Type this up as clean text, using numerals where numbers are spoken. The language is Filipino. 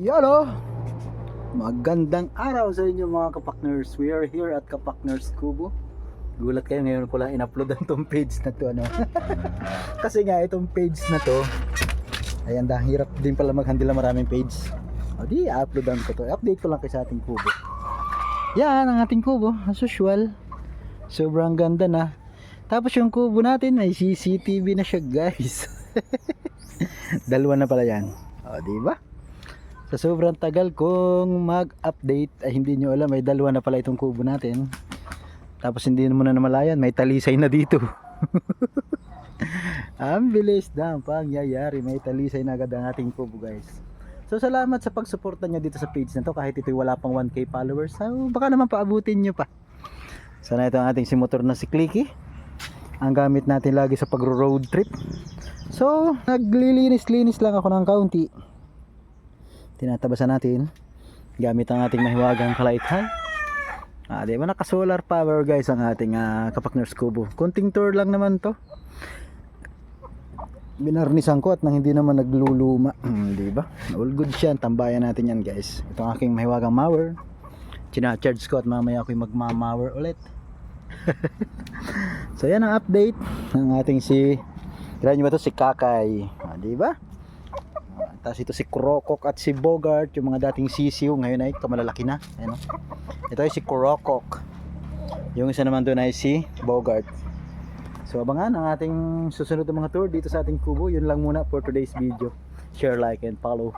Yolo! Magandang araw sa inyo mga kapakners. We are here at Kapakners Kubo. Gulat kayo ngayon ko lang in-upload ang tong page na to, ano? Kasi nga itong page na to ay ang hirap din pala mag-handle ng maraming page. O di, uploadan ko to. Update ko lang kayo sa ating kubo. Yan ang ating kubo, as usual. Sobrang ganda na. Tapos yung kubo natin ay CCTV na siya, guys. Dalawa na pala yan. O, di ba? Sa sobrang tagal kong mag-update ay hindi nyo alam, may dalawa na pala itong kubo natin. Tapos hindi mo na namalayan, may talisay na dito. Ang bilis na ang pangyayari, may talisay na agad ang ating kubo, guys. So salamat sa pagsuporta nyo dito sa page na to, kahit ito'y wala pang 1k followers. So baka naman paabutin nyo pa. Sana ito ang ating si motor na si Clicky, ang gamit natin lagi sa pagro-road trip. So naglilinis-linis lang ako ng kaunti. Tinatabasan natin gamit ang ating mahiwagang kalaithan. Di ba naka solar power, guys, ang ating Kapakners Kubo. Konting tour lang naman to. Binarnisan ko at nang hindi naman nagluluma. Di ba? All good siya. Tambayan natin yan, guys. Itong aking mahiwagang mower. China-charge ko at mamaya ako'y magma-mower ulit. So yan ang update ng ating kailan nyo ba to? Si Kakay. Di ba? Tapos ito si Kurokok at si Bogart, yung mga dating sisiw, ngayon ay kamalalaki na. Ayan, ito ay si Kurokok. Yung isa naman doon ay si Bogart. So abangan ang ating susunod na mga tour dito sa ating kubo. Yun lang muna for today's video. Share, like, and follow.